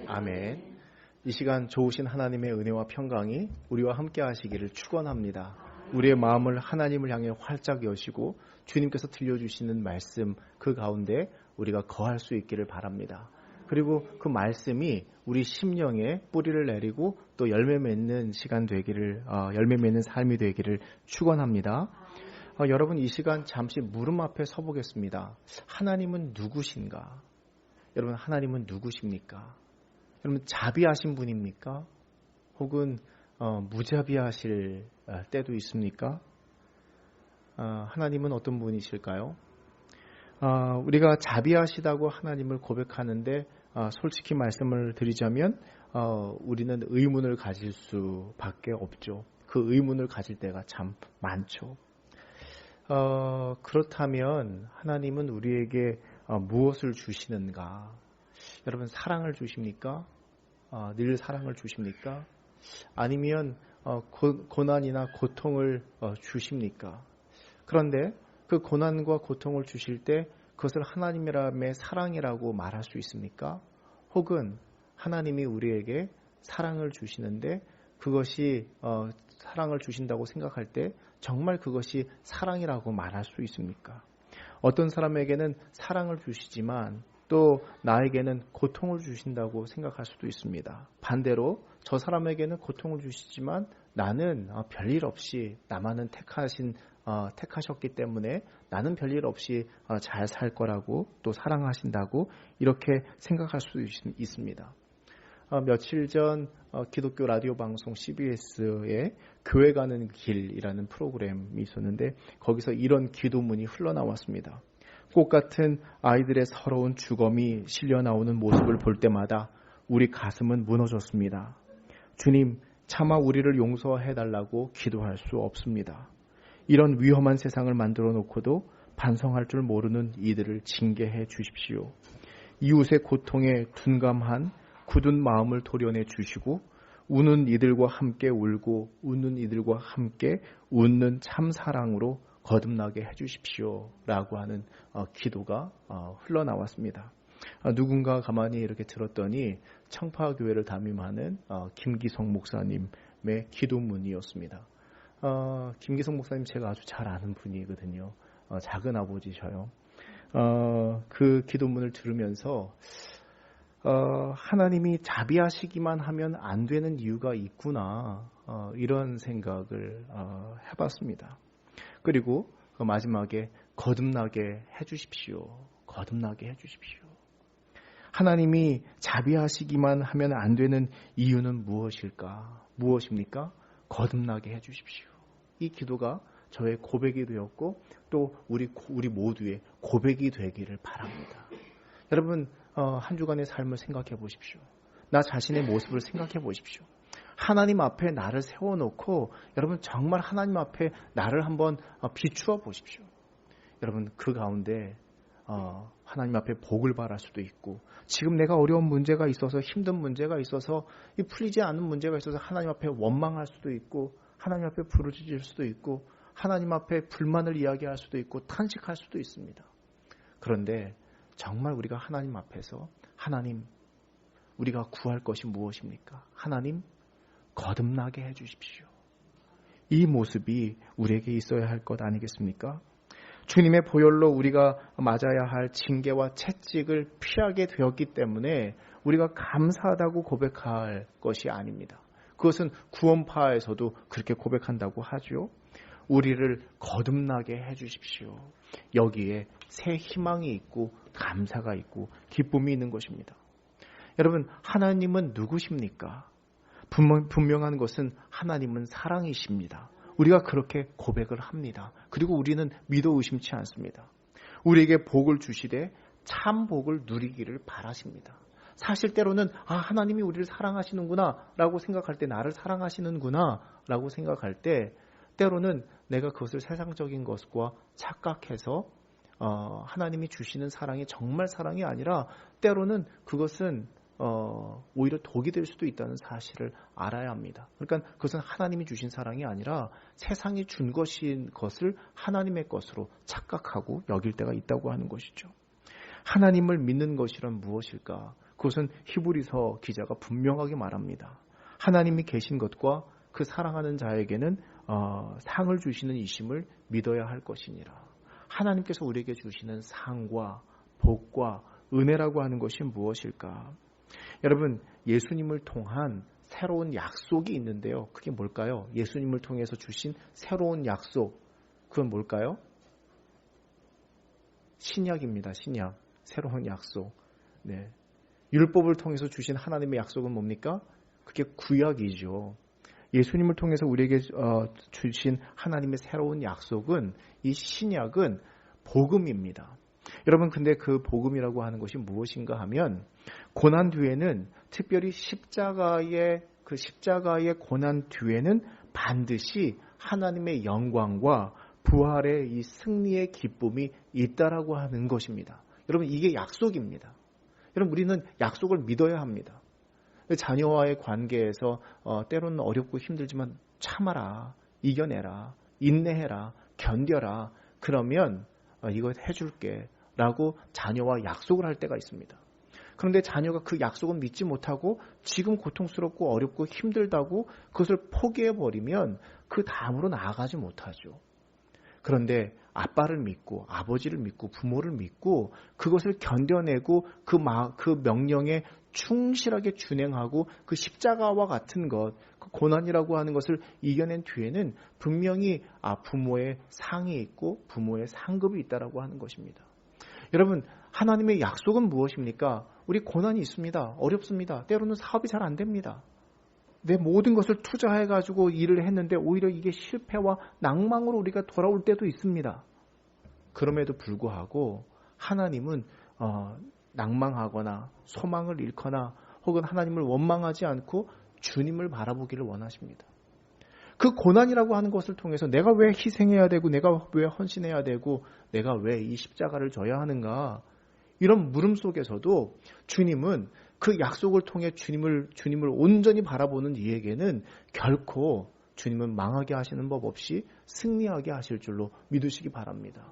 아멘. 이 시간 좋으신 하나님의 은혜와 평강이 우리와 함께 하시기를 축원합니다. 우리의 마음을 하나님을 향해 활짝 여시고 주님께서 들려주시는 말씀 그 가운데 우리가 거할 수 있기를 바랍니다. 그리고 그 말씀이 우리 심령에 뿌리를 내리고 또 열매 맺는 시간 되기를, 열매 맺는 삶이 되기를 축원합니다. 여러분, 이 시간 잠시 물음 앞에 서보겠습니다. 하나님은 누구신가? 여러분, 하나님은 누구십니까? 여러분, 자비하신 분입니까? 혹은 무자비하실 때도 있습니까? 하나님은 어떤 분이실까요? 우리가 자비하시다고 하나님을 고백하는데 솔직히 말씀을 드리자면 우리는 의문을 가질 수밖에 없죠. 그 의문을 가질 때가 참 많죠. 그렇다면 하나님은 우리에게 무엇을 주시는가? 여러분, 사랑을 주십니까? 늘 사랑을 주십니까? 아니면 고난이나 고통을 주십니까? 그런데 그 고난과 고통을 주실 때 그것을 하나님의 사랑이라고 말할 수 있습니까? 혹은 하나님이 우리에게 사랑을 주시는데 그것이 사랑을 주신다고 생각할 때 정말 그것이 사랑이라고 말할 수 있습니까? 어떤 사람에게는 사랑을 주시지만 또 나에게는 고통을 주신다고 생각할 수도 있습니다. 반대로 저 사람에게는 고통을 주시지만 나는 별일 없이 나만은 택하셨기 때문에 나는 별일 없이 잘 살 거라고 또 사랑하신다고 이렇게 생각할 수 있습니다. 며칠 전 기독교 라디오 방송 CBS의 교회 가는 길이라는 프로그램이 있었는데 거기서 이런 기도문이 흘러나왔습니다. 꽃 같은 아이들의 서러운 죽음이 실려 나오는 모습을 볼 때마다 우리 가슴은 무너졌습니다. 주님, 차마 우리를 용서해달라고 기도할 수 없습니다. 이런 위험한 세상을 만들어 놓고도 반성할 줄 모르는 이들을 징계해 주십시오. 이웃의 고통에 둔감한 굳은 마음을 도려내 주시고 우는 이들과 함께 울고 웃는 이들과 함께 웃는 참 사랑으로 거듭나게 해주십시오 라고 하는 기도가 흘러나왔습니다. 누군가 가만히 이렇게 들었더니 청파교회를 담임하는 김기성 목사님의 기도문이었습니다. 김기성 목사님 제가 아주 잘 아는 분이거든요. 작은 아버지셔요. 그 기도문을 들으면서 하나님이 자비하시기만 하면 안 되는 이유가 있구나 이런 생각을 해봤습니다. 그리고 그 마지막에 거듭나게 해주십시오. 거듭나게 해주십시오. 하나님이 자비하시기만 하면 안 되는 이유는 무엇일까? 무엇입니까? 거듭나게 해주십시오. 이 기도가 저의 고백이 되었고 또 우리 모두의 고백이 되기를 바랍니다. 여러분, 한 주간의 삶을 생각해 보십시오. 나 자신의 모습을 생각해 보십시오. 하나님 앞에 나를 세워놓고 여러분 정말 하나님 앞에 나를 한번 비추어 보십시오. 여러분, 그 가운데 하나님 앞에 복을 바랄 수도 있고 지금 내가 어려운 문제가 있어서 힘든 문제가 있어서 풀리지 않는 문제가 있어서 하나님 앞에 원망할 수도 있고 하나님 앞에 부르짖을 수도 있고 하나님 앞에 불만을 이야기할 수도 있고 탄식할 수도 있습니다. 그런데 정말 우리가 하나님 앞에서 하나님, 우리가 구할 것이 무엇입니까? 하나님, 거듭나게 해주십시오. 이 모습이 우리에게 있어야 할 것 아니겠습니까? 주님의 보혈로 우리가 맞아야 할 징계와 채찍을 피하게 되었기 때문에 우리가 감사하다고 고백할 것이 아닙니다. 그것은 구원파에서도 그렇게 고백한다고 하죠. 우리를 거듭나게 해주십시오. 여기에 새 희망이 있고 감사가 있고 기쁨이 있는 것입니다. 여러분, 하나님은 누구십니까? 분명한 것은 하나님은 사랑이십니다. 우리가 그렇게 고백을 합니다. 그리고 우리는 믿어 의심치 않습니다. 우리에게 복을 주시되 참 복을 누리기를 바라십니다. 사실 때로는 하나님이 우리를 사랑하시는구나 라고 생각할 때, 나를 사랑하시는구나 라고 생각할 때 때로는 내가 그것을 세상적인 것과 착각해서 하나님이 주시는 사랑이 정말 사랑이 아니라 때로는 그것은 오히려 독이 될 수도 있다는 사실을 알아야 합니다. 그러니까 그것은 하나님이 주신 사랑이 아니라 세상이 준 것인 것을 하나님의 것으로 착각하고 여길 때가 있다고 하는 것이죠. 하나님을 믿는 것이란 무엇일까? 그것은 히브리서 기자가 분명하게 말합니다. 하나님이 계신 것과 그 사랑하는 자에게는 상을 주시는 이심을 믿어야 할 것이니라. 하나님께서 우리에게 주시는 상과 복과 은혜라고 하는 것이 무엇일까? 여러분, 예수님을 통한 새로운 약속이 있는데요. 그게 뭘까요? 예수님을 통해서 주신 새로운 약속. 그건 뭘까요? 신약입니다. 신약. 새로운 약속. 네. 율법을 통해서 주신 하나님의 약속은 뭡니까? 그게 구약이죠. 예수님을 통해서 우리에게 주신 하나님의 새로운 약속은, 이 신약은 복음입니다. 여러분, 근데 그 복음이라고 하는 것이 무엇인가 하면, 고난 뒤에는, 특별히 십자가의 고난 뒤에는 반드시 하나님의 영광과 부활의 이 승리의 기쁨이 있다라고 하는 것입니다. 여러분, 이게 약속입니다. 여러분, 우리는 약속을 믿어야 합니다. 자녀와의 관계에서 때로는 어렵고 힘들지만 참아라, 이겨내라, 인내해라, 견뎌라. 그러면 이거 해줄게 라고 자녀와 약속을 할 때가 있습니다. 그런데 자녀가 그 약속은 믿지 못하고 지금 고통스럽고 어렵고 힘들다고 그것을 포기해버리면 그 다음으로 나아가지 못하죠. 그런데 아빠를 믿고 아버지를 믿고 부모를 믿고 그것을 견뎌내고 그 명령에 충실하게 준행하고 그 십자가와 같은 것, 그 고난이라고 하는 것을 이겨낸 뒤에는 분명히 부모의 상이 있고 부모의 상급이 있다라고 하는 것입니다. 여러분, 하나님의 약속은 무엇입니까? 우리 고난이 있습니다. 어렵습니다. 때로는 사업이 잘 안 됩니다. 내 모든 것을 투자해가지고 일을 했는데 오히려 이게 실패와 낭망으로 우리가 돌아올 때도 있습니다. 그럼에도 불구하고 하나님은 낭망하거나 소망을 잃거나 혹은 하나님을 원망하지 않고 주님을 바라보기를 원하십니다. 그 고난이라고 하는 것을 통해서 내가 왜 희생해야 되고 내가 왜 헌신해야 되고 내가 왜 이 십자가를 져야 하는가, 이런 물음 속에서도 주님은 그 약속을 통해 주님을 온전히 바라보는 이에게는 결코 주님은 망하게 하시는 법 없이 승리하게 하실 줄로 믿으시기 바랍니다.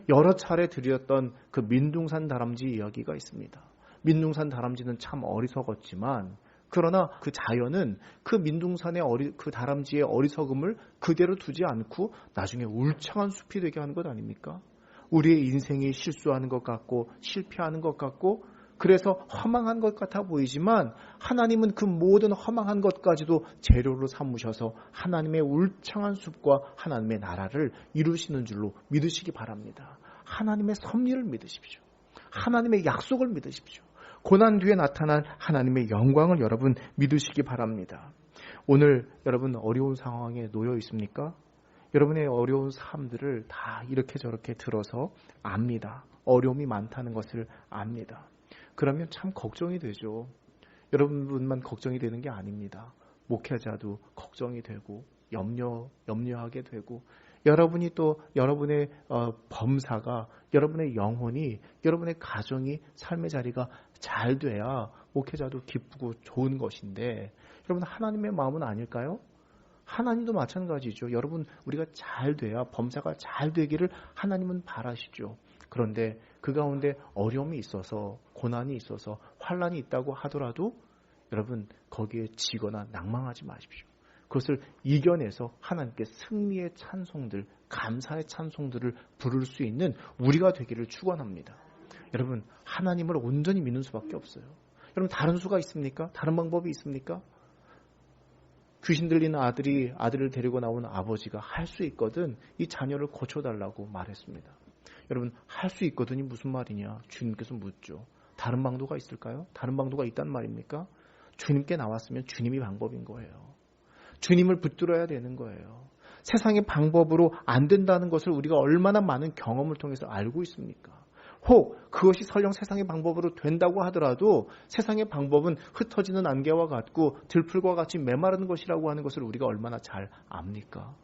여러 차례 드렸던 그 민둥산 다람쥐 이야기가 있습니다. 민둥산 다람쥐는 참 어리석었지만, 그러나 그 자연은 그 민둥산의 그 다람쥐의 어리석음을 그대로 두지 않고 나중에 울창한 숲이 되게 하는 것 아닙니까? 우리의 인생이 실수하는 것 같고 실패하는 것 같고 그래서 허망한 것 같아 보이지만 하나님은 그 모든 허망한 것까지도 재료로 삼으셔서 하나님의 울창한 숲과 하나님의 나라를 이루시는 줄로 믿으시기 바랍니다. 하나님의 섭리를 믿으십시오. 하나님의 약속을 믿으십시오. 고난 뒤에 나타난 하나님의 영광을 여러분 믿으시기 바랍니다. 오늘 여러분 어려운 상황에 놓여 있습니까? 여러분의 어려운 삶들을 다 이렇게 저렇게 들어서 압니다. 어려움이 많다는 것을 압니다. 그러면 참 걱정이 되죠. 여러분만 걱정이 되는 게 아닙니다. 목회자도 걱정이 되고 염려하게 되고, 여러분이 또 여러분의 범사가, 여러분의 영혼이, 여러분의 가정이, 삶의 자리가 잘 돼야 목회자도 기쁘고 좋은 것인데, 여러분 하나님의 마음은 아닐까요? 하나님도 마찬가지죠. 여러분, 우리가 잘 돼야, 범사가 잘 되기를 하나님은 바라시죠. 그런데 그 가운데 어려움이 있어서, 고난이 있어서, 환난이 있다고 하더라도 여러분 거기에 지거나 낭망하지 마십시오. 그것을 이겨내서 하나님께 승리의 찬송들, 감사의 찬송들을 부를 수 있는 우리가 되기를 축원합니다. 여러분, 하나님을 온전히 믿는 수밖에 없어요. 여러분, 다른 수가 있습니까? 다른 방법이 있습니까? 귀신 들린 아들을 데리고 나온 아버지가 할 수 있거든 이 자녀를 고쳐달라고 말했습니다. 여러분, 할 수 있거든이 무슨 말이냐? 주님께서 묻죠. 다른 방도가 있을까요? 다른 방도가 있단 말입니까? 주님께 나왔으면 주님이 방법인 거예요. 주님을 붙들어야 되는 거예요. 세상의 방법으로 안 된다는 것을 우리가 얼마나 많은 경험을 통해서 알고 있습니까? 혹 그것이 설령 세상의 방법으로 된다고 하더라도 세상의 방법은 흩어지는 안개와 같고 들풀과 같이 메마른 것이라고 하는 것을 우리가 얼마나 잘 압니까?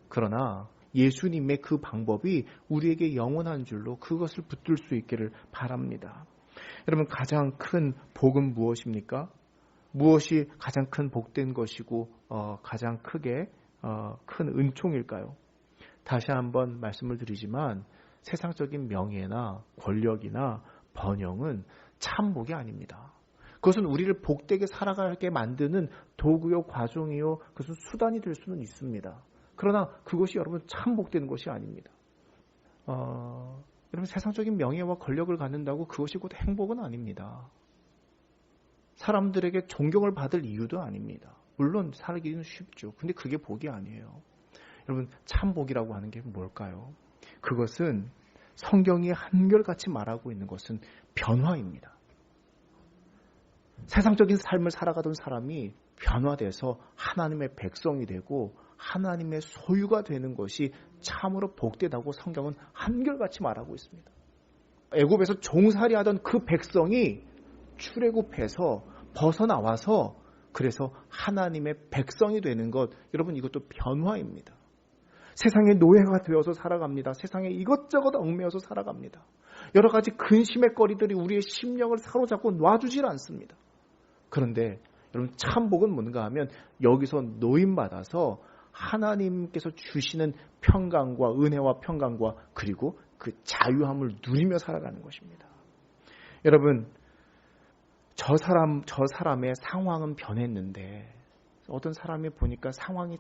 그러나 예수님의 그 방법이 우리에게 영원한 줄로 그것을 붙들 수 있기를 바랍니다. 여러분, 가장 큰 복은 무엇입니까? 무엇이 가장 큰 복된 것이고 가장 크게 큰 은총일까요? 다시 한번 말씀을 드리지만 세상적인 명예나 권력이나 번영은 참 복이 아닙니다. 그것은 우리를 복되게 살아가게 만드는 도구요, 과정이요, 그것은 수단이 될 수는 있습니다. 그러나 그것이 여러분 참 복되는 것이 아닙니다. 여러분 세상적인 명예와 권력을 갖는다고 그것이 곧 행복은 아닙니다. 사람들에게 존경을 받을 이유도 아닙니다. 물론 살기는 쉽죠. 근데 그게 복이 아니에요. 여러분 참 복이라고 하는 게 뭘까요? 그것은 성경이 한결같이 말하고 있는 것은 변화입니다. 세상적인 삶을 살아가던 사람이 변화돼서 하나님의 백성이 되고 하나님의 소유가 되는 것이 참으로 복되다고 성경은 한결같이 말하고 있습니다. 애굽에서 종살이하던 그 백성이 출애굽해서 벗어나와서 그래서 하나님의 백성이 되는 것, 여러분 이것도 변화입니다. 세상의 노예가 되어서 살아갑니다. 세상에 이것저것 얽매여서 살아갑니다. 여러 가지 근심의 거리들이 우리의 심령을 사로잡고 놔주질 않습니다. 그런데 여러분 참 복은 뭔가 하면 여기서 노임받아서 하나님께서 주시는 평강과 은혜와 평강과 그리고 그 자유함을 누리며 살아가는 것입니다. 여러분 저 사람의 상황은 변했는데 어떤 사람이 보니까 상황이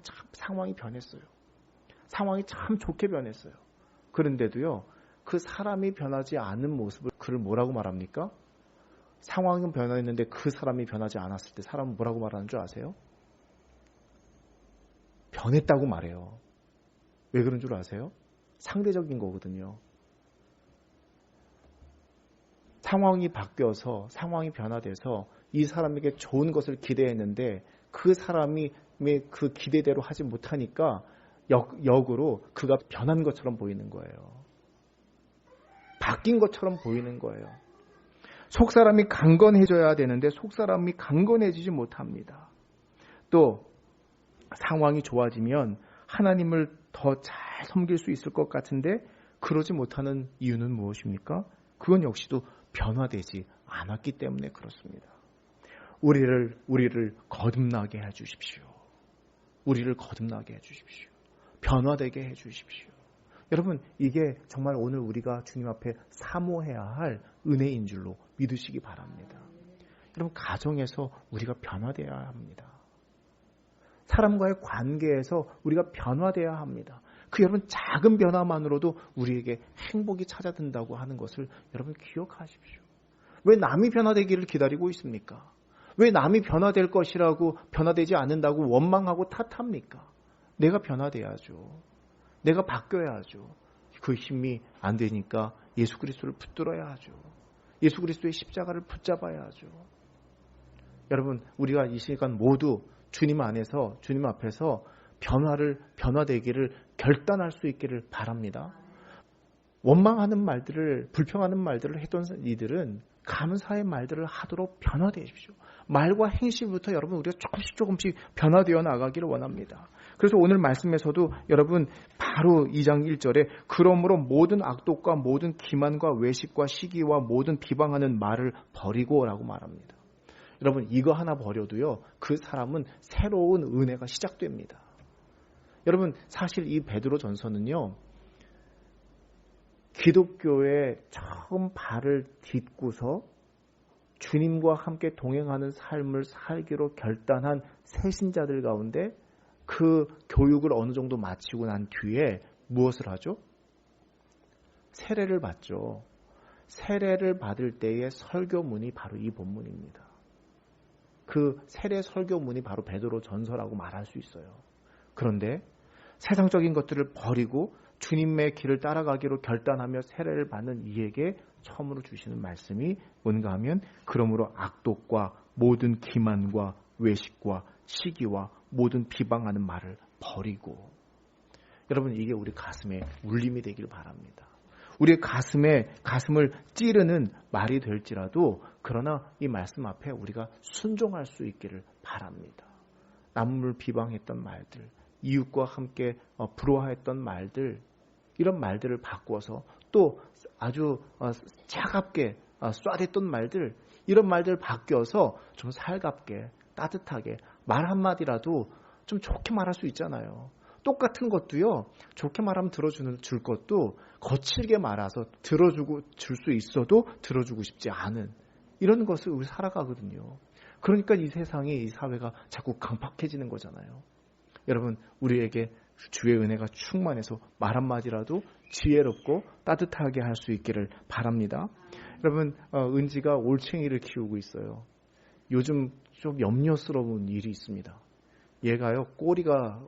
변했어요. 상황이 참 좋게 변했어요. 그런데도요, 그 사람이 변하지 않은 모습을 그를 뭐라고 말합니까? 상황은 변했는데 그 사람이 변하지 않았을 때 사람은 뭐라고 말하는 줄 아세요? 변했다고 말해요. 왜 그런 줄 아세요? 상대적인 거거든요. 상황이 바뀌어서 상황이 변화돼서 이 사람에게 좋은 것을 기대했는데 그 사람이 그 기대대로 하지 못하니까 역으로 그가 변한 것처럼 보이는 거예요. 바뀐 것처럼 보이는 거예요. 속사람이 강건해져야 되는데 속사람이 강건해지지 못합니다. 또 상황이 좋아지면 하나님을 더 잘 섬길 수 있을 것 같은데 그러지 못하는 이유는 무엇입니까? 그건 역시도 변화되지 않았기 때문에 그렇습니다. 우리를 거듭나게 해주십시오. 우리를 거듭나게 해주십시오. 변화되게 해주십시오. 여러분 이게 정말 오늘 우리가 주님 앞에 사모해야 할 은혜인 줄로 믿으시기 바랍니다. 여러분 가정에서 우리가 변화되어야 합니다. 사람과의 관계에서 우리가 변화되어야 합니다. 그 여러분 작은 변화만으로도 우리에게 행복이 찾아든다고 하는 것을 여러분 기억하십시오. 왜 남이 변화되기를 기다리고 있습니까? 왜 남이 변화될 것이라고 변화되지 않는다고 원망하고 탓합니까? 내가 변화돼야죠. 내가 바뀌어야죠. 그 힘이 안 되니까 예수 그리스도를 붙들어야 하죠. 예수 그리스도의 십자가를 붙잡아야 하죠. 여러분 우리가 이 시간 모두 주님 안에서 주님 앞에서 변화되기를 결단할 수 있기를 바랍니다. 원망하는 말들을 불평하는 말들을 했던 이들은 감사의 말들을 하도록 변화되십시오. 말과 행실부터 여러분 우리가 조금씩 변화되어 나가기를 원합니다. 그래서 오늘 말씀에서도 여러분 바로 2장 1절에 그러므로 모든 악독과 모든 기만과 외식과 시기와 모든 비방하는 말을 버리고 라고 말합니다. 여러분 이거 하나 버려도요 그 사람은 새로운 은혜가 시작됩니다. 여러분 사실 이 베드로 전서는요 기독교에 처음 발을 딛고서 주님과 함께 동행하는 삶을 살기로 결단한 새신자들 가운데 그 교육을 어느 정도 마치고 난 뒤에 무엇을 하죠? 세례를 받죠. 세례를 받을 때의 설교문이 바로 이 본문입니다. 그 세례 설교문이 바로 베드로 전서라고 말할 수 있어요. 그런데 세상적인 것들을 버리고 주님의 길을 따라가기로 결단하며 세례를 받는 이에게 처음으로 주시는 말씀이 뭔가 하면 그러므로 악독과 모든 기만과 외식과 시기와 모든 비방하는 말을 버리고 여러분 이게 우리 가슴에 울림이 되길 바랍니다. 우리의 가슴을 찌르는 말이 될지라도 그러나 이 말씀 앞에 우리가 순종할 수 있기를 바랍니다. 남을 비방했던 말들, 이웃과 함께 부러워했던 말들 이런 말들을 바꾸어서 또 아주 차갑게 쏴댔던 말들 이런 말들 바뀌어서 좀 살갑게 따뜻하게 말 한마디라도 좀 좋게 말할 수 있잖아요. 똑같은 것도요. 좋게 말하면 줄 것도 거칠게 말아서 들어주고 줄 수 있어도 들어주고 싶지 않은 이런 것을 우리 살아가거든요. 그러니까 이 세상에 이 사회가 자꾸 강팍해지는 거잖아요. 여러분 우리에게 주의 은혜가 충만해서 말 한마디라도 지혜롭고 따뜻하게 할 수 있기를 바랍니다. 여러분 은지가 올챙이를 키우고 있어요. 요즘 좀 염려스러운 일이 있습니다. 얘가요 꼬리가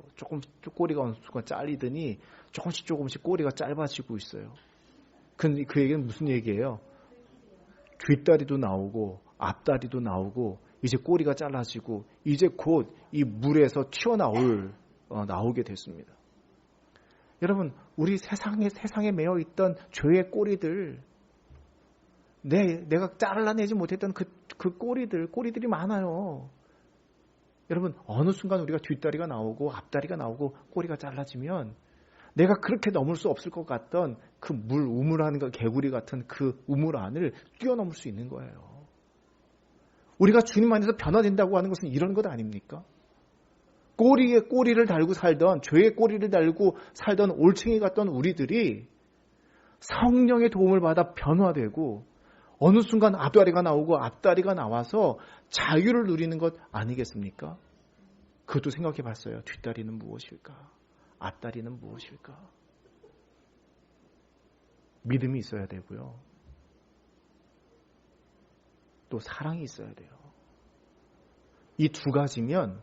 어느 순간 잘리더니 조금씩 꼬리가 짧아지고 있어요. 근데 그 얘기는 무슨 얘기예요? 뒷다리도 나오고 앞다리도 나오고 이제 꼬리가 잘라지고 이제 곧 이 물에서 나오게 됐습니다. 여러분 우리 세상에 매여 있던 죄의 꼬리들, 내가 잘라내지 못했던 그 꼬리들이 많아요. 여러분 어느 순간 우리가 뒷다리가 나오고 앞다리가 나오고 꼬리가 잘라지면 내가 그렇게 넘을 수 없을 것 같던 그 우물하는 거 개구리 같은 그 우물 안을 뛰어넘을 수 있는 거예요. 우리가 주님 안에서 변화된다고 하는 것은 이런 것 아닙니까? 꼬리에 꼬리를 달고 살던, 죄의 꼬리를 달고 살던 올챙이 같던 우리들이 성령의 도움을 받아 변화되고 어느 순간 앞다리가 나오고 앞다리가 나와서 자유를 누리는 것 아니겠습니까? 그것도 생각해 봤어요. 뒷다리는 무엇일까? 앞다리는 무엇일까? 믿음이 있어야 되고요. 또 사랑이 있어야 돼요. 이 두 가지면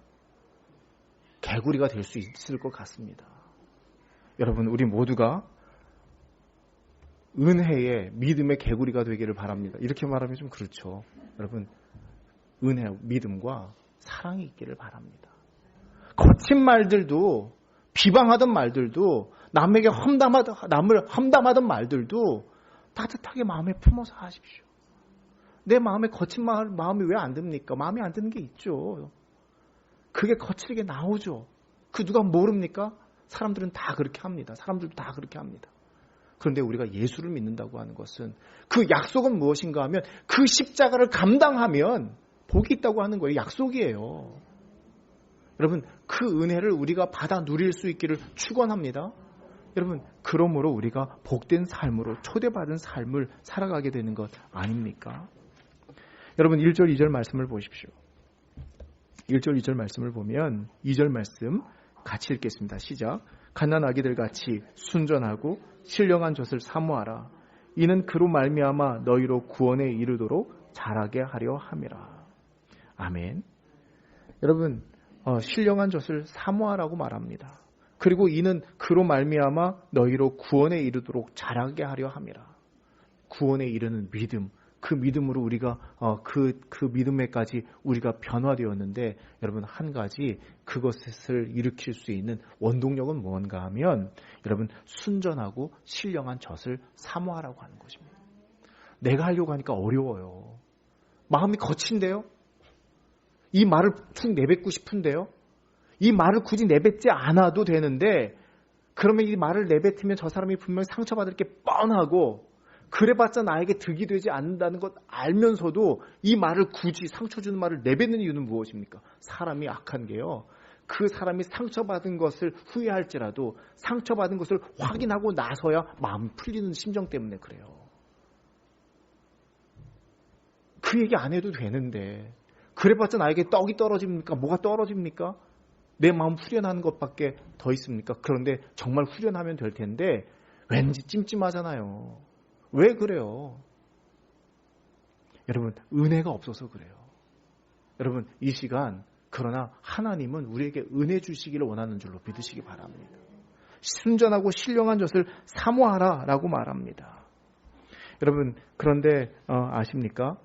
개구리가 될 수 있을 것 같습니다. 여러분 우리 모두가 은혜의 믿음의 개구리가 되기를 바랍니다. 이렇게 말하면 좀 그렇죠. 여러분 은혜, 믿음과 사랑이 있기를 바랍니다. 거친 말들도 비방하던 말들도 남을 험담하던 말들도 따뜻하게 마음에 품어서 하십시오. 내 마음에 거친 마음이 왜 안 듭니까? 마음에 안 드는 게 있죠. 그게 거칠게 나오죠. 그 누가 모릅니까? 사람들은 다 그렇게 합니다. 사람들도 다 그렇게 합니다. 그런데 우리가 예수를 믿는다고 하는 것은 그 약속은 무엇인가 하면 그 십자가를 감당하면 복이 있다고 하는 거예요. 약속이에요. 여러분 그 은혜를 우리가 받아 누릴 수 있기를 축원합니다. 여러분 그러므로 우리가 복된 삶으로 초대받은 삶을 살아가게 되는 것 아닙니까? 여러분 1절 2절 말씀을 보십시오. 1절 2절 말씀을 보면 2절 말씀 같이 읽겠습니다. 시작. 갓난아기들 같이 순전하고 신령한 젖을 사모하라. 이는 그로 말미암아 너희로 구원에 이르도록 자라게 하려 함이라. 아멘. 여러분 신령한 젖을 사모하라고 말합니다. 그리고 이는 그로 말미암아 너희로 구원에 이르도록 자라게 하려 함이라. 구원에 이르는 믿음, 그 믿음으로 우리가 그 믿음에까지 우리가 변화되었는데 여러분 한 가지 그것을 일으킬 수 있는 원동력은 무언가 하면 여러분 순전하고 신령한 젖을 사모하라고 하는 것입니다. 내가 하려고 하니까 어려워요. 마음이 거친데요. 이 말을 툭 내뱉고 싶은데요. 이 말을 굳이 내뱉지 않아도 되는데 그러면 이 말을 내뱉으면 저 사람이 분명히 상처받을 게 뻔하고 그래봤자 나에게 득이 되지 않는다는 것 알면서도 이 말을 굳이 상처 주는 말을 내뱉는 이유는 무엇입니까? 사람이 악한 게요. 그 사람이 상처받은 것을 후회할지라도 상처받은 것을 확인하고 나서야 마음이 풀리는 심정 때문에 그래요. 그 얘기 안 해도 되는데 그래봤자 나에게 떡이 떨어집니까? 뭐가 떨어집니까? 내 마음 후련하는 것밖에 더 있습니까? 그런데 정말 후련하면 될 텐데 왠지 찜찜하잖아요. 왜 그래요? 여러분 은혜가 없어서 그래요. 여러분 이 시간 그러나 하나님은 우리에게 은혜 주시기를 원하는 줄로 믿으시기 바랍니다. 순전하고 신령한 젖을 사모하라 라고 말합니다. 여러분 그런데 아십니까?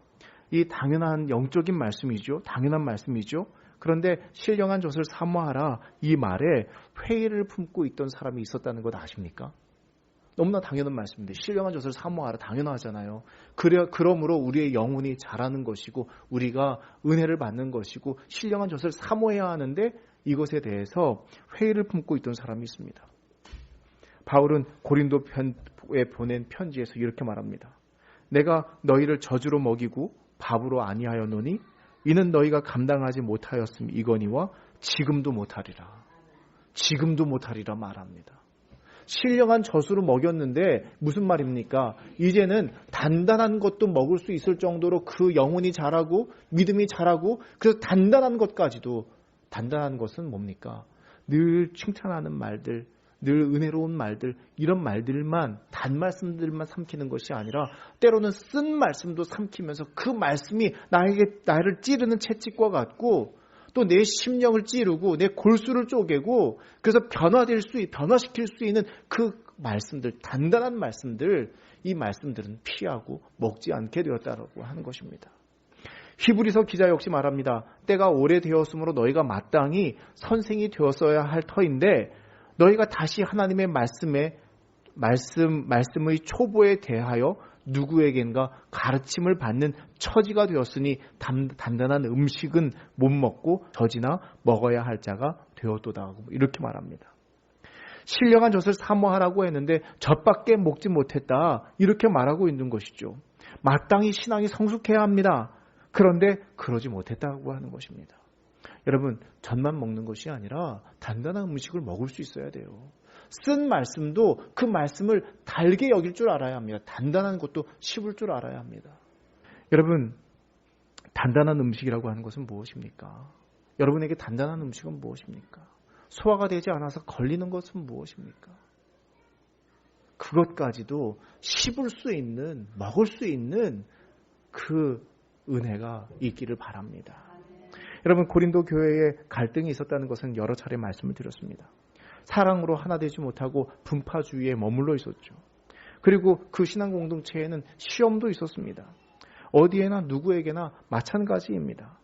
이 당연한 영적인 말씀이죠. 당연한 말씀이죠. 그런데 신령한 젖을 사모하라 이 말에 회의를 품고 있던 사람이 있었다는 것 아십니까? 너무나 당연한 말씀인데 신령한 젖을 사모하라 당연하잖아요. 그러므로 우리의 영혼이 자라는 것이고 우리가 은혜를 받는 것이고 신령한 젖을 사모해야 하는데 이것에 대해서 회의를 품고 있던 사람이 있습니다. 바울은 고린도에 보낸 편지에서 이렇게 말합니다. 내가 너희를 저주로 먹이고 밥으로 아니하였노니 이는 너희가 감당하지 못하였음이거니와 지금도 못하리라. 지금도 못하리라 말합니다. 신령한 젖으로 먹였는데 무슨 말입니까? 이제는 단단한 것도 먹을 수 있을 정도로 그 영혼이 자라고 믿음이 자라고 그래서 단단한 것까지도 단단한 것은 뭡니까? 늘 칭찬하는 말들, 늘 은혜로운 말들 이런 말들만 단말씀들만 삼키는 것이 아니라 때로는 쓴 말씀도 삼키면서 그 말씀이 나를 찌르는 채찍과 같고 또 내 심령을 찌르고 내 골수를 쪼개고 그래서 변화시킬 수 있는 그 말씀들 단단한 말씀들 이 말씀들은 피하고 먹지 않게 되었다고 하는 것입니다. 히브리서 기자 역시 말합니다. 때가 오래되었으므로 너희가 마땅히 선생이 되었어야 할 터인데 너희가 다시 하나님의 말씀의 초보에 대하여 누구에겐가 가르침을 받는 처지가 되었으니 단단한 음식은 못 먹고 젖이나 먹어야 할 자가 되었도다. 이렇게 말합니다. 신령한 젖을 사모하라고 했는데 젖밖에 먹지 못했다. 이렇게 말하고 있는 것이죠. 마땅히 신앙이 성숙해야 합니다. 그런데 그러지 못했다고 하는 것입니다. 여러분, 젖만 먹는 것이 아니라 단단한 음식을 먹을 수 있어야 돼요. 쓴 말씀도 그 말씀을 달게 여길 줄 알아야 합니다. 단단한 것도 씹을 줄 알아야 합니다. 여러분, 단단한 음식이라고 하는 것은 무엇입니까? 여러분에게 단단한 음식은 무엇입니까? 소화가 되지 않아서 걸리는 것은 무엇입니까? 그것까지도 씹을 수 있는, 먹을 수 있는 그 은혜가 있기를 바랍니다. 여러분, 고린도 교회에 갈등이 있었다는 것은 여러 차례 말씀을 드렸습니다. 사랑으로 하나 되지 못하고 분파주의에 머물러 있었죠. 그리고 그 신앙 공동체에는 시험도 있었습니다. 어디에나 누구에게나 마찬가지입니다.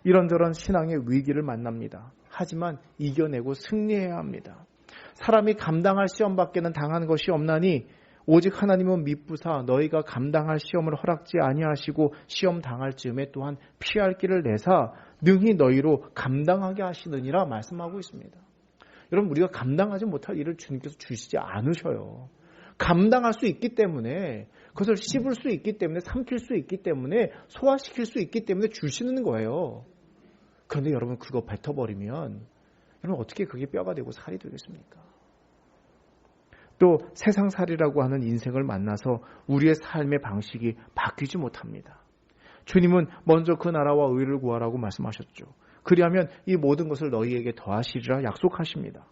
이런저런 신앙의 위기를 만납니다. 하지만 이겨내고 승리해야 합니다. 사람이 감당할 시험밖에는 당한 것이 없나니 오직 하나님은 미쁘사 너희가 감당할 시험을 허락지 아니하시고 시험 당할 즈음에 또한 피할 길을 내사 능히 너희로 감당하게 하시느니라 말씀하고 있습니다. 여러분, 우리가 감당하지 못할 일을 주님께서 주시지 않으셔요. 감당할 수 있기 때문에 그것을 씹을 수 있기 때문에 삼킬 수 있기 때문에 소화시킬 수 있기 때문에 주시는 거예요. 그런데 여러분, 그거 뱉어버리면 여러분 어떻게 그게 뼈가 되고 살이 되겠습니까? 또 세상살이라고 하는 인생을 만나서 우리의 삶의 방식이 바뀌지 못합니다. 주님은 먼저 그 나라와 의를 구하라고 말씀하셨죠. 그리하면 이 모든 것을 너희에게 더하시리라 약속하십니다.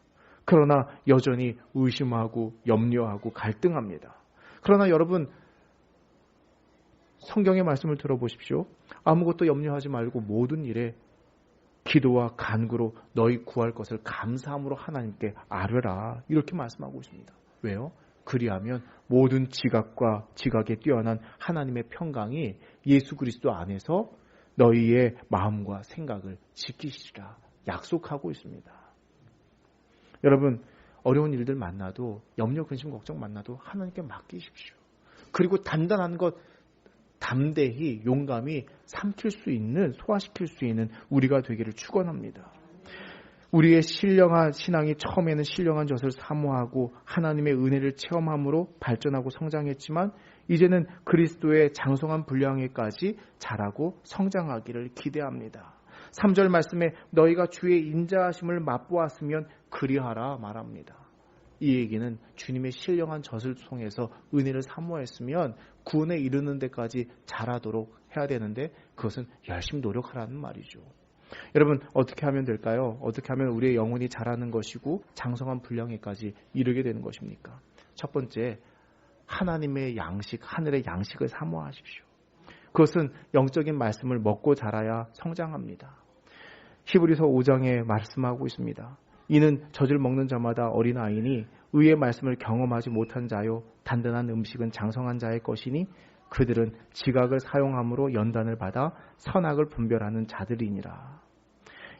그러나 여전히 의심하고 염려하고 갈등합니다. 그러나 여러분, 성경의 말씀을 들어보십시오. 아무것도 염려하지 말고 모든 일에 기도와 간구로 너희 구할 것을 감사함으로 하나님께 아뢰라. 이렇게 말씀하고 있습니다. 왜요? 그리하면 모든 지각에 뛰어난 하나님의 평강이 예수 그리스도 안에서 너희의 마음과 생각을 지키시리라 약속하고 있습니다. 여러분, 어려운 일들 만나도 염려, 근심, 걱정 만나도 하나님께 맡기십시오. 그리고 단단한 것 담대히 용감히 삼킬 수 있는, 소화시킬 수 있는 우리가 되기를 축원합니다. 우리의 신령한 신앙이 처음에는 신령한 젖을 사모하고 하나님의 은혜를 체험함으로 발전하고 성장했지만 이제는 그리스도의 장성한 분량에까지 자라고 성장하기를 기대합니다. 3절 말씀에 너희가 주의 인자하심을 맛보았으면 그리하라 말합니다. 이 얘기는 주님의 신령한 젖을 통해서 은혜를 사모했으면 구원에 이르는 데까지 자라도록 해야 되는데 그것은 열심히 노력하라는 말이죠. 여러분, 어떻게 하면 될까요? 어떻게 하면 우리의 영혼이 자라는 것이고 장성한 분량에까지 이르게 되는 것입니까? 첫 번째, 하나님의 양식, 하늘의 양식을 사모하십시오. 그것은 영적인 말씀을 먹고 자라야 성장합니다. 히브리서 5장에 말씀하고 있습니다. 이는 젖을 먹는 자마다 어린아이니 의의 말씀을 경험하지 못한 자요 단단한 음식은 장성한 자의 것이니 그들은 지각을 사용함으로 연단을 받아 선악을 분별하는 자들이니라.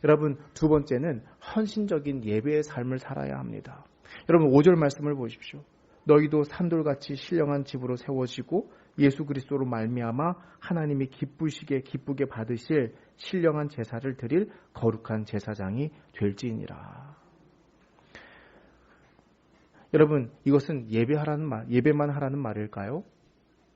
여러분, 두 번째는 헌신적인 예배의 삶을 살아야 합니다. 여러분, 5절 말씀을 보십시오. 너희도 산돌같이 신령한 집으로 세워지고 예수 그리스도로 말미암아 하나님이 기쁘게 받으실 신령한 제사를 드릴 거룩한 제사장이 될지니라. 여러분, 이것은 예배만 하라는 말일까요?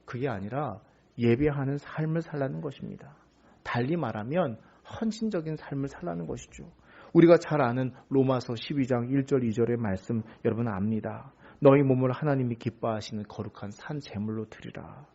그게 아니라 예배하는 삶을 살라는 것입니다. 달리 말하면 헌신적인 삶을 살라는 것이죠. 우리가 잘 아는 로마서 12장 1절 2절의 말씀 여러분 압니다. 너희 몸을 하나님이 기뻐하시는 거룩한 산 제물로 드리라.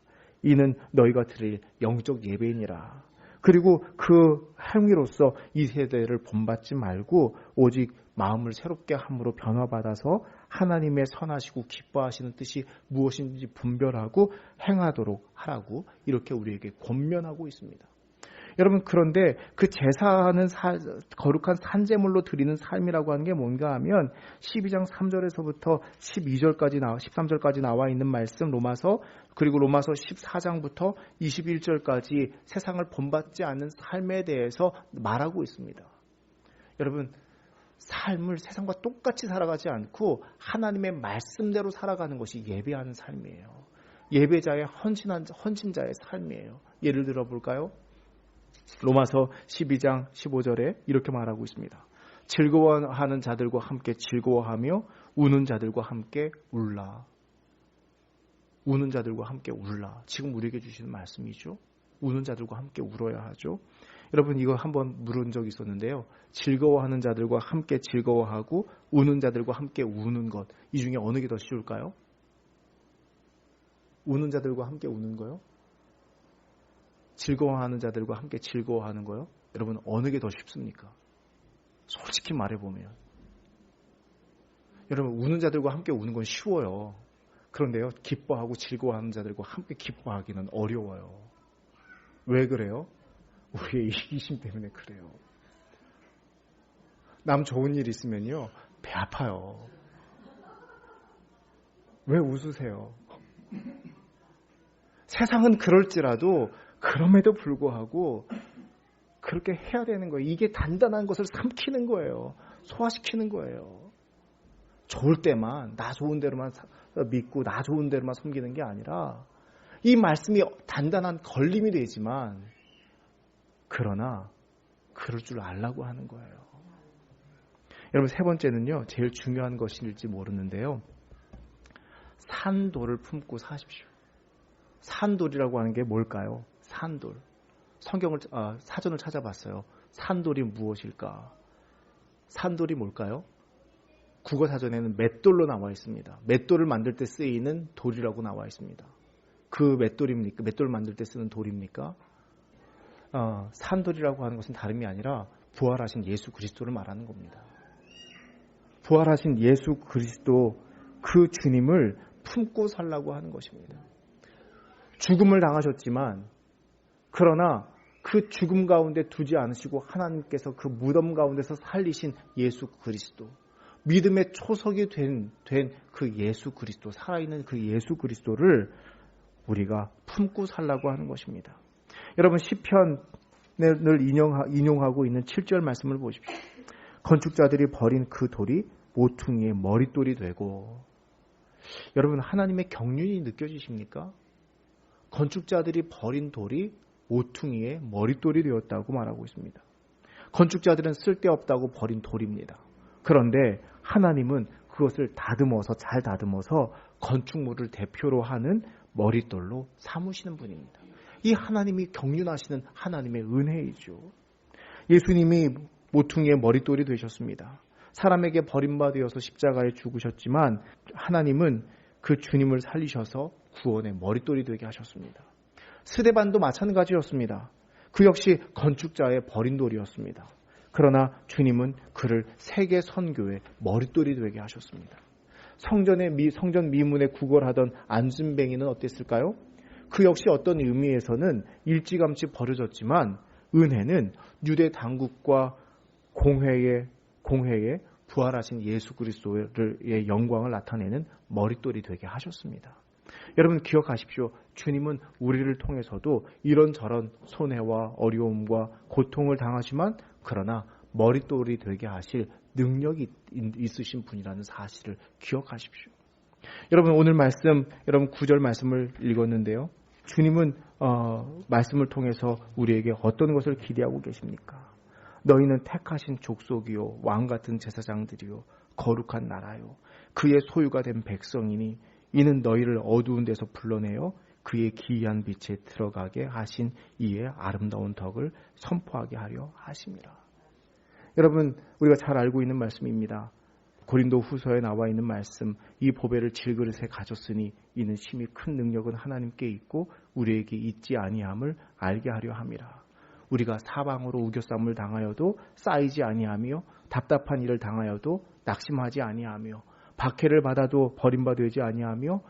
이는 너희가 드릴 영적 예배니라. 그리고 그 행위로서 이 세대를 본받지 말고 오직 마음을 새롭게 함으로 변화받아서 하나님의 선하시고 기뻐하시는 뜻이 무엇인지 분별하고 행하도록 하라고 이렇게 우리에게 권면하고 있습니다. 여러분, 그런데 그 제사하는 거룩한 산제물로 드리는 삶이라고 하는 게 뭔가 하면 12장 3절에서부터 13절까지 나와 있는 말씀 로마서, 그리고 로마서 14장부터 21절까지 세상을 본받지 않는 삶에 대해서 말하고 있습니다. 여러분, 삶을 세상과 똑같이 살아가지 않고 하나님의 말씀대로 살아가는 것이 예배하는 삶이에요. 예배자의 헌신자의 삶이에요. 예를 들어 볼까요? 로마서 12장 15절에 이렇게 말하고 있습니다. 즐거워하는 자들과 함께 즐거워하며 우는 자들과 함께 울라. 우는 자들과 함께 울라. 지금 우리에게 주시는 말씀이죠. 우는 자들과 함께 울어야 하죠. 여러분, 이거 한번 물은 적이 있었는데요. 즐거워하는 자들과 함께 즐거워하고 우는 자들과 함께 우는 것, 이 중에 어느 게 더 쉬울까요? 우는 자들과 함께 우는 거요? 즐거워하는 자들과 함께 즐거워하는 거요? 여러분, 어느 게 더 쉽습니까? 솔직히 말해보면. 여러분, 우는 자들과 함께 우는 건 쉬워요. 그런데요, 기뻐하고 즐거워하는 자들과 함께 기뻐하기는 어려워요. 왜 그래요? 우리의 이기심 때문에 그래요. 남 좋은 일 있으면요, 배 아파요. 왜 웃으세요? 세상은 그럴지라도 그럼에도 불구하고 그렇게 해야 되는 거예요. 이게 단단한 것을 삼키는 거예요. 소화시키는 거예요. 좋을 때만, 나 좋은 대로만 믿고 나 좋은 대로만 섬기는 게 아니라 이 말씀이 단단한 걸림이 되지만, 그러나 그럴 줄 알라고 하는 거예요. 여러분, 세 번째는요, 제일 중요한 것일지 모르는데요, 산돌을 품고 사십시오. 산돌이라고 하는 게 뭘까요? 산돌. 사전을 찾아봤어요. 산돌이 무엇일까? 산돌이 뭘까요? 국어사전에는 맷돌로 나와 있습니다. 맷돌을 만들 때 쓰이는 돌이라고 나와 있습니다. 그 맷돌입니까? 맷돌 만들 때 쓰는 돌입니까? 산돌이라고 하는 것은 다름이 아니라 부활하신 예수 그리스도를 말하는 겁니다. 부활하신 예수 그리스도, 그 주님을 품고 살라고 하는 것입니다. 죽음을 당하셨지만, 그러나 그 죽음 가운데 두지 않으시고 하나님께서 그 무덤 가운데서 살리신 예수 그리스도, 믿음의 초석이 된 그 예수 그리스도, 살아있는 그 예수 그리스도를 우리가 품고 살라고 하는 것입니다. 여러분, 시편을 인용하고 있는 7절 말씀을 보십시오. 건축자들이 버린 그 돌이 모퉁이의 머릿돌이 되고. 여러분, 하나님의 경륜이 느껴지십니까? 건축자들이 버린 돌이 모퉁이의 머릿돌이 되었다고 말하고 있습니다. 건축자들은 쓸데없다고 버린 돌입니다. 그런데 하나님은 그것을 잘 다듬어서 건축물을 대표로 하는 머릿돌로 삼으시는 분입니다. 이 하나님이 경륜하시는 하나님의 은혜이죠. 예수님이 모퉁이의 머릿돌이 되셨습니다. 사람에게 버림받아서 십자가에 죽으셨지만 하나님은 그 주님을 살리셔서 구원의 머릿돌이 되게 하셨습니다. 스데반도 마찬가지였습니다. 그 역시 건축자의 버린 돌이었습니다. 그러나 주님은 그를 세계 선교의 머릿돌이 되게 하셨습니다. 성전 미문에 구걸하던 안순뱅이는 어땠을까요? 그 역시 어떤 의미에서는 일찌감치 버려졌지만, 은혜는 유대 당국과 공회에 부활하신 예수 그리스도의 영광을 나타내는 머릿돌이 되게 하셨습니다. 여러분, 기억하십시오. 주님은 우리를 통해서도 이런저런 손해와 어려움과 고통을 당하지만, 그러나 머릿돌이 되게 하실 능력이 있으신 분이라는 사실을 기억하십시오. 여러분, 오늘 말씀, 여러분 9절 말씀을 읽었는데요, 주님은 말씀을 통해서 우리에게 어떤 것을 기대하고 계십니까? 너희는 택하신 족속이요, 왕같은 제사장들이요, 거룩한 나라요, 그의 소유가 된 백성이니 이는 너희를 어두운 데서 불러내어 그의 기이한 빛에 들어가게 하신 이의 아름다운 덕을 선포하게 하려 하심이라. 여러분, 우리가 잘 알고 있는 말씀입니다. 고린도 후서에 나와 있는 말씀, 이 보배를 질그릇에 가졌으니 이는 심히 큰 능력은 하나님께 있고 우리에게 있지 아니함을 알게 하려 함이라. 우리가 사방으로 우겨쌈을 당하여도 쌓이지 아니하며 답답한 일을 당하여도 낙심하지 아니하며 박해를 받아도 버림받지 아니하며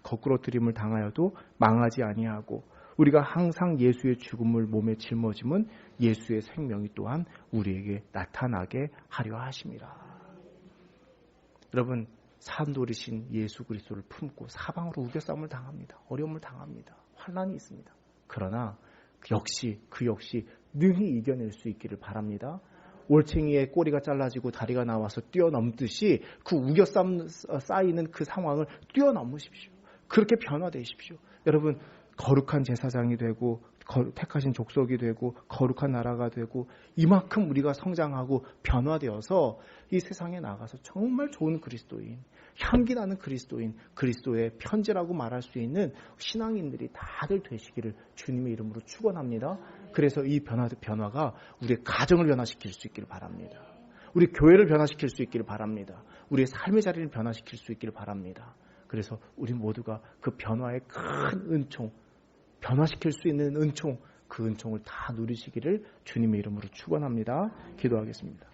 거꾸러뜨림을 당하여도 망하지 아니하고 우리가 항상 예수의 죽음을 몸에 짊어짐은 예수의 생명이 또한 우리에게 나타나게 하려 하심이라. 여러분, 산돌이신 예수 그리스도를 품고 사방으로 우겨쌈을 당합니다. 어려움을 당합니다. 환난이 있습니다. 그러나 그 역시 능히 이겨낼 수 있기를 바랍니다. 올챙이의 꼬리가 잘라지고 다리가 나와서 뛰어넘듯이 그 우겨쌈 쌓이는 그 상황을 뛰어넘으십시오. 그렇게 변화되십시오. 여러분, 거룩한 제사장이 되고 택하신 족속이 되고 거룩한 나라가 되고 이만큼 우리가 성장하고 변화되어서 이 세상에 나가서 정말 좋은 그리스도인, 향기나는 그리스도인, 그리스도의 편지라고 말할 수 있는 신앙인들이 다들 되시기를 주님의 이름으로 축원합니다. 그래서 이 변화가 우리의 가정을 변화시킬 수 있기를 바랍니다. 우리 교회를 변화시킬 수 있기를 바랍니다. 우리의 삶의 자리를 변화시킬 수 있기를 바랍니다. 그래서 우리 모두가 그 변화의 큰 은총, 변화시킬 수 있는 은총, 그 은총을 다 누리시기를 주님의 이름으로 축원합니다. 기도하겠습니다.